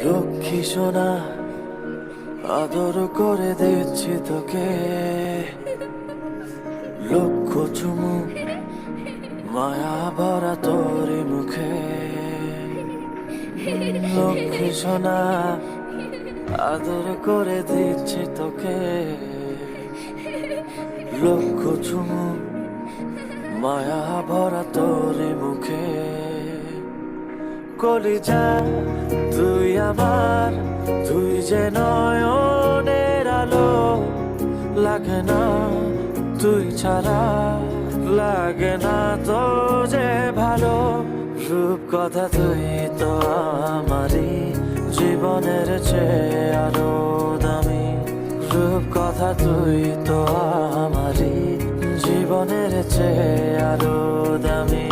লক্ষ্মী সোনা আদর করে দিচ্ছি তোকে, লক্ষ চুমু মায়া ভরা তোরি মুখে। লক্ষ্মী সোনা আদর করে দিচ্ছি তোকে, লক্ষ চুমু মায়া ভরা তোরি মুখে। কলিজা তুই আমার, তুই যে নয়নের আলো, লাগে না তুই ছাড়া, লাগে না তো যে ভালো। রূপ কথা তুই তো আমারই জীবনের চেয়ে আরো দামি, রূপ কথা তুই তো আমারই জীবনের চেয়ে আরো দামি।